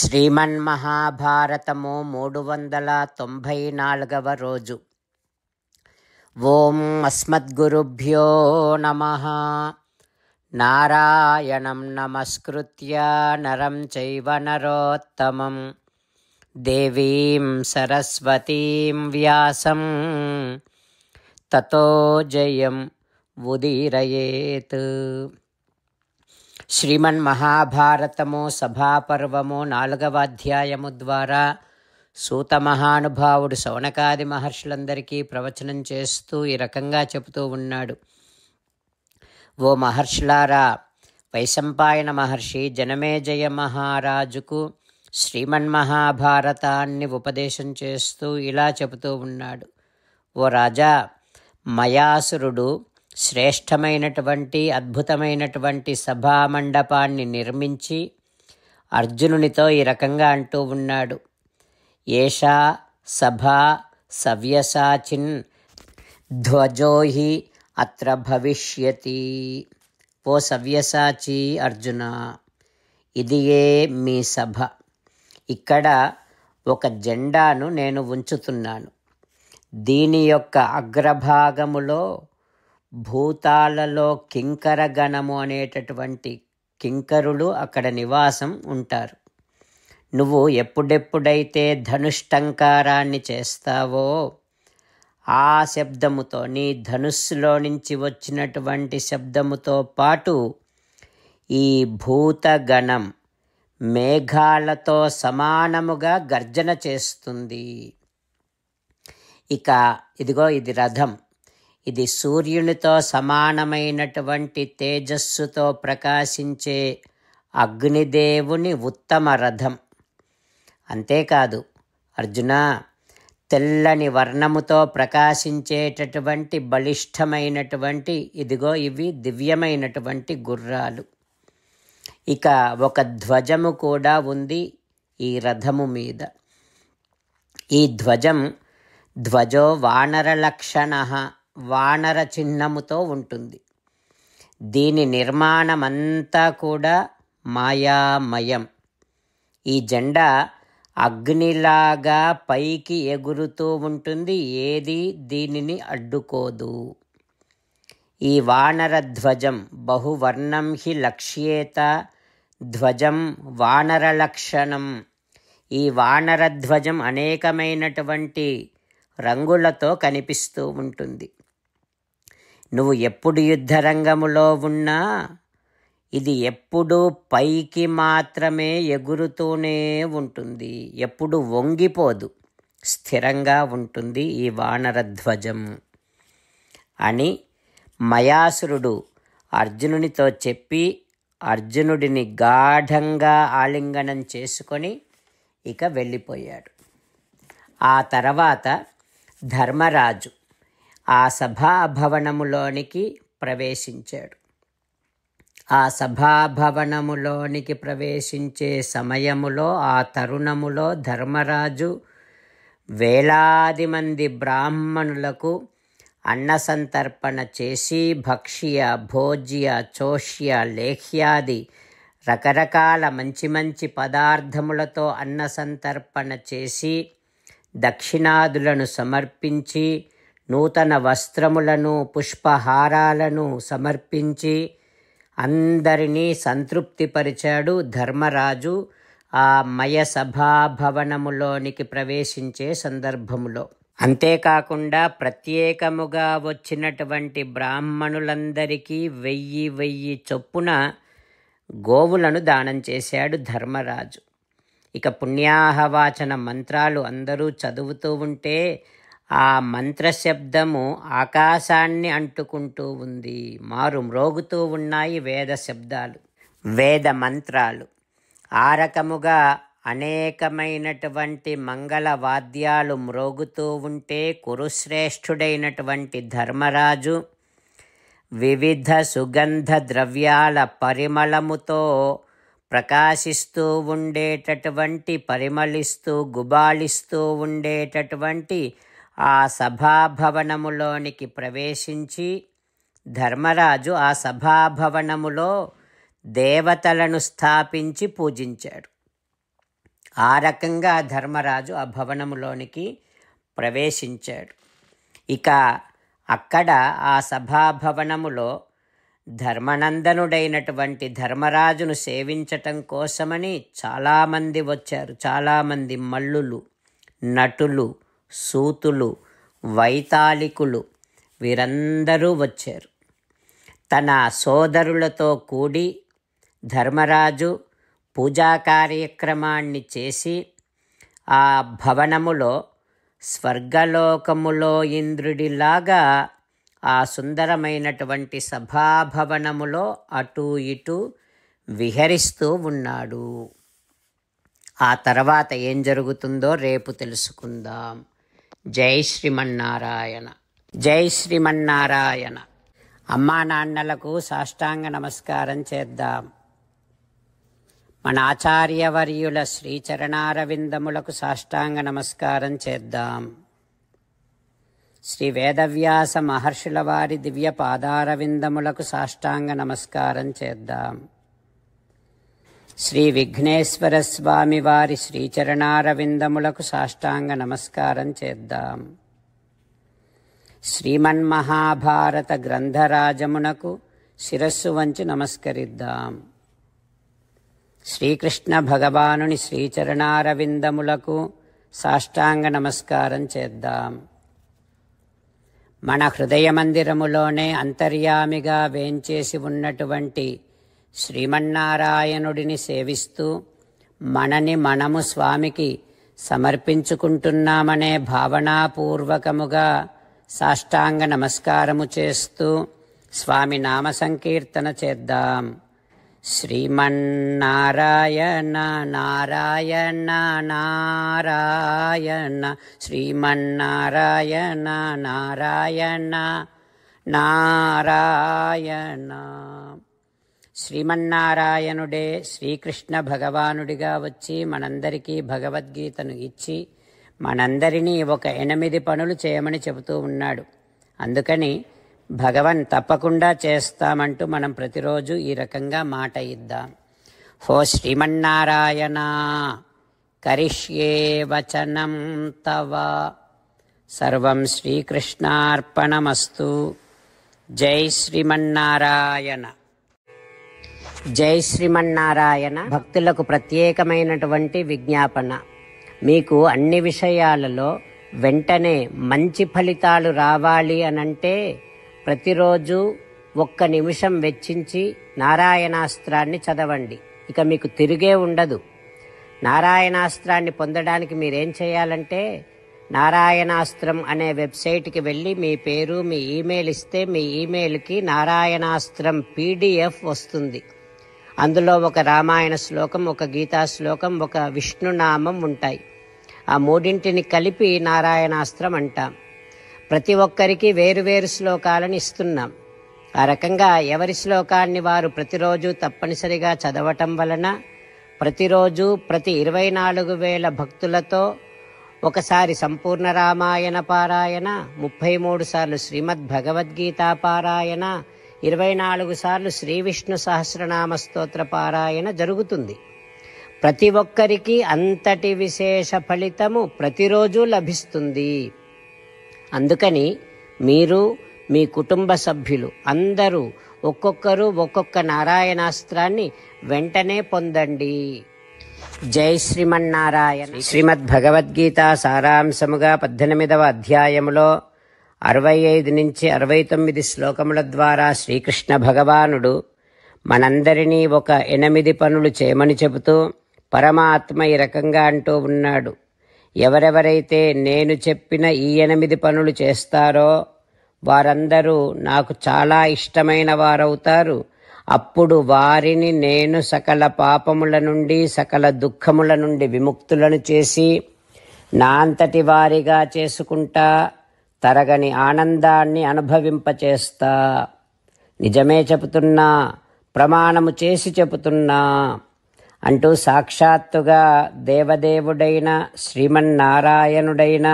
శ్రీమన్మహాభారతము 394వ రోజు. ఓం అస్మద్గురుభ్యో నమః. నారాయణం నమస్కృత్య నరం చైవ నరోత్తమం దేవీం సరస్వతీం వ్యాసం తతో జయం ఉదీరయేత్. శ్రీమన్మహాభారతము సభాపర్వము 4వ అధ్యాయము ద్వారా సూత మహానుభావుడు శౌనకాది మహర్షులందరికీ ప్రవచనం చేస్తూ ఈ రకంగా చెబుతూ ఉన్నాడు. ఓ మహర్షులారా, వైశంపాయన మహర్షి జనమేజయ మహారాజుకు శ్రీమన్మహాభారతాన్ని ఉపదేశం చేస్తూ ఇలా చెబుతూ ఉన్నాడు. ఓ రాజా, మయాసురుడు శ్రేష్టమైనటువంటి అద్భుతమైనటువంటి సభామండపాన్ని నిర్మించి అర్జునునితో ఈ రకంగా అంటూ ఉన్నాడు. ఏషా సభా సవ్యసాచిన్ ధ్వజోహి అత్ర భవిష్యతి. ఓ సవ్యసాచి అర్జున, ఇదియే మీ సభ. ఇక్కడ ఒక జెండాను నేను ఉంచుతున్నాను. దీని యొక్క అగ్రభాగములో భూతాలలో కింకర గణము అనేటటువంటి కింకరులు అక్కడ నివాసం ఉంటారు. నువ్వు ఎప్పుడెప్పుడైతే ధనుష్టంకారాన్ని చేస్తావో ఆ శబ్దముతో, నీ ధనుస్సులో నుంచి వచ్చినటువంటి శబ్దముతో పాటు ఈ భూతగణం మేఘాలతో సమానముగా గర్జన చేస్తుంది. ఇక ఇదిగో ఇది రథం. ఇది సూర్యునితో సమానమైనటువంటి తేజస్సుతో ప్రకాశించే అగ్నిదేవుని ఉత్తమ రథం. అంతేకాదు అర్జున, తెల్లని వర్ణముతో ప్రకాశించేటటువంటి బలిష్టమైనటువంటి ఇదిగో ఇవి దివ్యమైనటువంటి గుర్రాలు. ఇక ఒక ధ్వజము కూడా ఉంది ఈ రథము మీద. ఈ ధ్వజో వానర లక్షణ, వానర చిహ్నముతో ఉంటుంది. దీని నిర్మాణమంతా కూడా మాయామయం. ఈ జెండా అగ్నిలాగా పైకి ఎగురుతూ ఉంటుంది, ఏది దీనిని అడ్డుకోదు. ఈ వానర ధ్వజం బహువర్ణం హి లక్ష్యేత ధ్వజం వానర లక్షణం. ఈ వానర ధ్వజం అనేకమైనటువంటి రంగులతో కనిపిస్తూ ఉంటుంది. నువ్వు ఎప్పుడు యుద్ధరంగములో ఉన్నా ఇది ఎప్పుడూ పైకి మాత్రమే ఎగురుతూనే ఉంటుంది, ఎప్పుడు వంగిపోదు, స్థిరంగా ఉంటుంది ఈ వానర ధ్వజం అని మయాసురుడు అర్జునునితో చెప్పి అర్జునుడిని గాఢంగా ఆలింగనం చేసుకొని ఇక వెళ్ళిపోయాడు. ఆ తర్వాత ధర్మరాజు ఆ సభాభవనములోనికి ప్రవేశించాడు. ఆ సభాభవనములోనికి ప్రవేశించే సమయములో, ఆ తరుణములో ధర్మరాజు వేలాది మంది బ్రాహ్మణులకు అన్న సంతర్పణ చేసి భక్ష్య భోజ్య చోష్య లేహ్యాది రకరకాల మంచి మంచి పదార్థములతో అన్న సంతర్పణ చేసి దక్షిణాదులను సమర్పించి నూతన వస్త్రములను పుష్పహారాలను సమర్పించి అందరినీ సంతృప్తిపరిచాడు ధర్మరాజు ఆ మయ సభాభవనములోనికి ప్రవేశించే సందర్భములో. అంతేకాకుండా ప్రత్యేకముగా వచ్చినటువంటి బ్రాహ్మణులందరికీ 1000 చొప్పున గోవులను దానం చేశాడు ధర్మరాజు. ఇక పుణ్యాహవాచన మంత్రాలు అందరూ చదువుతూ ఉంటే ఆ మంత్రశబ్దము ఆకాశాన్ని అంటుకుంటూ ఉంది. మారు మ్రోగుతూ ఉన్నాయి వేద శబ్దాలు, వేద మంత్రాలు. ఆ రకముగా అనేకమైనటువంటి మంగళ వాద్యాలు మ్రోగుతూ ఉంటే కురుశ్రేష్ఠుడైనటువంటి ధర్మరాజు వివిధ సుగంధ ద్రవ్యాల పరిమళముతో ప్రకాశిస్తూ ఉండేటటువంటి, పరిమళిస్తూ గుబాళిస్తూ ఉండేటటువంటి ఆ సభాభవనములోనికి ప్రవేశించి ధర్మరాజు ఆ సభాభవనములో దేవతలను స్థాపించి పూజించాడు. ఆ రకంగా ధర్మరాజు ఆ భవనములోనికి ప్రవేశించాడు. ఇక అక్కడ ఆ సభాభవనములో ధర్మనందనుడైనటువంటి ధర్మరాజును సేవించటం కోసమని చాలామంది వచ్చారు. చాలామంది మల్లులు, నటులు, సూతులు, వైతాళికులు వీరందరూ వచ్చారు. తన సోదరులతో కూడి ధర్మరాజు పూజా కార్యక్రమాన్ని చేసి ఆ భవనములో స్వర్గలోకములో ఇంద్రుడిలాగా ఆ సుందరమైనటువంటి సభాభవనములో అటూ ఇటూ విహరిస్తూ ఉన్నాడు. ఆ తర్వాత ఏం జరుగుతుందో రేపు తెలుసుకుందాం. జై శ్రీమన్నారాయణ. జై శ్రీమన్నారాయణ. అమ్మా నాన్నలకు సాష్టాంగ నమస్కారం చేద్దాం. మన ఆచార్యవర్యుల శ్రీచరణారవిందములకు సాష్టాంగ నమస్కారం చేద్దాం. శ్రీ వేదవ్యాస మహర్షుల వారి దివ్య పాదారవిందములకు సాష్టాంగ నమస్కారం చేద్దాం. శ్రీ విఘ్నేశ్వర స్వామి వారి శ్రీచరణారవిందములకు సాష్టాంగ నమస్కారం చేద్దాం. శ్రీమన్మహాభారత గ్రంథరాజమునకు శిరస్సు వంచి నమస్కరిద్దాం. శ్రీకృష్ణ భగవానుని శ్రీచరణారవిందములకు సాష్టాంగ నమస్కారం చేద్దాం. మన హృదయ మందిరములోనే అంతర్యామిగా వేంచేసి ఉన్నటువంటి శ్రీమన్నారాయణుడిని సేవిస్తూ మనని మనము స్వామికి సమర్పించుకుంటున్నామనే భావనాపూర్వకముగా సాష్టాంగ నమస్కారము చేస్తూ స్వామి నామ సంకీర్తన చేద్దాం. శ్రీమన్నారాయణ నారాయణ నారాయణ, శ్రీమన్నారాయణ నారాయణ నారాయణ. శ్రీమన్నారాయణుడే శ్రీకృష్ణ భగవానుడిగా వచ్చి మనందరికీ భగవద్గీతను ఇచ్చి మనందరినీ ఒక 8 పనులు చేయమని చెబుతూ ఉన్నాడు. అందుకని భగవన్ తప్పకుండా చేస్తామంటూ మనం ప్రతిరోజు ఈ రకంగా మాట ఇద్దాం. హో శ్రీమన్నారాయణ కరిష్యే వచనం తవ, సర్వం శ్రీకృష్ణార్పణమస్తు. జై శ్రీమన్నారాయణ. జై శ్రీమన్నారాయణ. భక్తులకు ప్రత్యేకమైనటువంటి విజ్ఞాపన. మీకు అన్ని విషయాలలో వెంటనే మంచి ఫలితాలు రావాలి అనంటే ప్రతిరోజు 1 నిమిషం వెచ్చించి నారాయణాస్త్రాన్ని చదవండి. ఇక మీకు తిరిగే ఉండదు. నారాయణాస్త్రాన్ని పొందడానికి మీరేం చేయాలంటే నారాయణాస్త్రం అనే వెబ్సైట్కి వెళ్ళి మీ పేరు, మీ ఈమెయిల్ ఇస్తే మీ ఈమెయిల్కి నారాయణాస్త్రం PDF వస్తుంది. అందులో ఒక రామాయణ శ్లోకం, ఒక గీతా శ్లోకం, ఒక విష్ణునామం ఉంటాయి. ఆ 3ంటిని కలిపి నారాయణాస్త్రం అంటాం. ప్రతి ఒక్కరికి వేరువేరు శ్లోకాలను ఇస్తున్నాం. ఆ రకంగా ఎవరి శ్లోకాన్ని వారు ప్రతిరోజు తప్పనిసరిగా చదవటం వలన ప్రతిరోజు ప్రతి 24,000 భక్తులతో ఒకసారి సంపూర్ణ రామాయణ పారాయణ, 33 సార్లు శ్రీమద్ భగవద్గీత పారాయణ, 24 సార్లు శ్రీ విష్ణు సహస్రనామ స్తోత్ర పారాయణ జరుగుతుంది. ప్రతి ఒక్కరికి అంతటి విశేష ఫలితము ప్రతిరోజు లభిస్తుంది. అందుకని మీరు, మీ కుటుంబ సభ్యులు అందరూ ఒక్కొక్కరు ఒక్కొక్క నారాయణాస్త్రాన్ని వెంటనే పొందండి. జై శ్రీమన్నారాయణ. శ్రీమద్ భగవద్గీత సారాంశముగా 18వ అధ్యాయములో 65 నుంచి 69 శ్లోకముల ద్వారా శ్రీకృష్ణ భగవానుడు మనందరినీ ఒక 8 పనులు చేయమని చెబుతూ పరమాత్మ ఈ రకంగా అంటూ ఉన్నాడు. ఎవరెవరైతే నేను చెప్పిన ఈ 8 పనులు చేస్తారో వారందరూ నాకు చాలా ఇష్టమైన వారవుతారు. అప్పుడు వారిని నేను సకల పాపముల నుండి, సకల దుఃఖముల నుండి విముక్తులను చేసి నా అంతటి వారిగా చేసుకుంటా, తరగని ఆనందాన్ని అనుభవింపచేస్తా. నిజమే చెబుతున్నా, ప్రమాణము చేసి చెబుతున్నా అంటూ సాక్షాత్తుగా దేవదేవుడైన శ్రీమన్నారాయణుడైన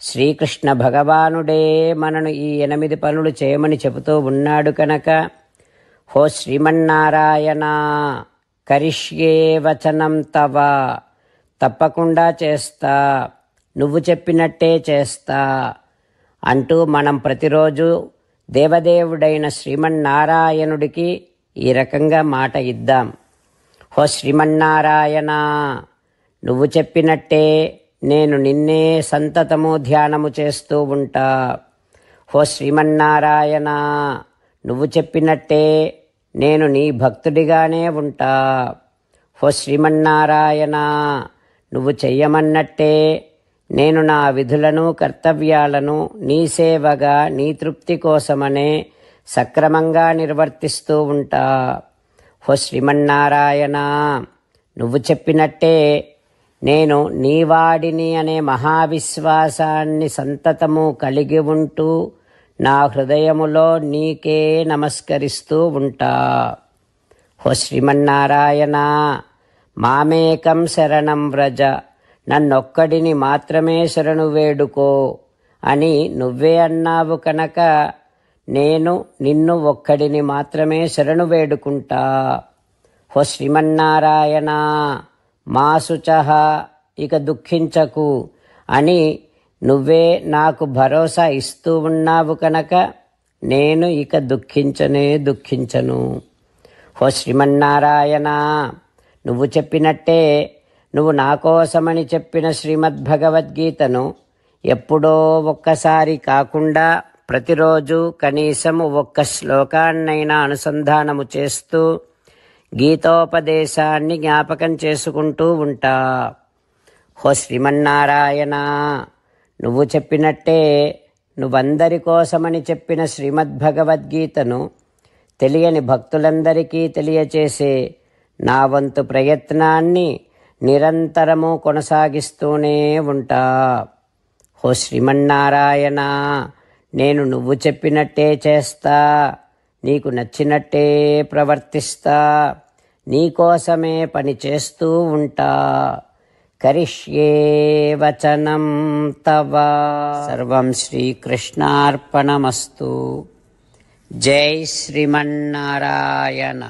శ్రీకృష్ణ భగవానుడే మనను ఈ 8 పనులు చేయమని చెబుతూ ఉన్నాడు కనుక హో శ్రీమన్నారాయణ కరిష్యే వచనం తవ, తప్పకుండా చేస్తా, నువ్వు చెప్పినట్టే చేస్తా అంటూ మనం ప్రతిరోజు దేవదేవుడైన శ్రీమన్నారాయణుడికి ఈ రకంగా మాట ఇద్దాం. హో శ్రీమన్నారాయణ, నువ్వు చెప్పినట్టే నేను నిన్నే సంతతము ధ్యానము చేస్తూ ఉంటా. హో శ్రీమన్నారాయణ, నువ్వు చెప్పినట్టే నేను నీ భక్తుడిగానే ఉంటా. హో శ్రీమన్నారాయణ, నువ్వు చెయ్యమన్నట్టే నేను నా విధులను కర్తవ్యాలను నీ సేవగా నీ తృప్తి కోసమనే సక్రమంగా నిర్వర్తిస్తూ ఉంటా. హో శ్రీమన్నారాయణ, నువ్వు చెప్పినట్టే నేను నీవాడిని అనే మహావిశ్వాసాన్ని సంతతము కలిగి ఉంటూ నా హృదయములో నీకే నమస్కరిస్తూ ఉంటా. హో శ్రీమన్నారాయణ, మామేకం శరణం వ్రజ, నన్నొక్కడిని మాత్రమే శరణు వేడుకో అని నువ్వే అన్నావు కనుక నేను నిన్ను ఒక్కడిని మాత్రమే శరణు వేడుకుంటా. హో శ్రీమన్నారాయణ, మా శుచః, ఇక దుఃఖించకు అని నువ్వే నాకు భరోసా ఇస్తూ ఉన్నావు కనుక నేను ఇక దుఃఖించను. హో శ్రీమన్నారాయణ, నువ్వు చెప్పినట్టే నువ్వు నా కోసమని చెప్పిన శ్రీమద్భగవద్గీతను ఎప్పుడో ఒక్కసారి కాకుండా ప్రతిరోజు కనీసం ఒక్క శ్లోకాన్నైనా అనుసంధానము చేస్తూ గీతోపదేశాన్ని జ్ఞాపకం చేసుకుంటూ ఉంటా. హో శ్రీమన్నారాయణ, నువ్వు చెప్పినట్టే నువ్వందరి కోసమని చెప్పిన శ్రీమద్భగవద్గీతను తెలియని భక్తులందరికీ తెలియచేసే నా వంతు ప్రయత్నాన్ని నిరంతరము కొనసాగిస్తూనే ఉంటా. హో శ్రీమన్నారాయణ, నేను నువ్వు చెప్పినట్టే చేస్తా, నీకు నచ్చినట్టే ప్రవర్తిస్తా, నీకోసమే పని చేస్తూ ఉంటా. కరిష్యే వచనం తవ. సర్వం శ్రీకృష్ణార్పణమస్తు. జై శ్రీమన్నారాయణ.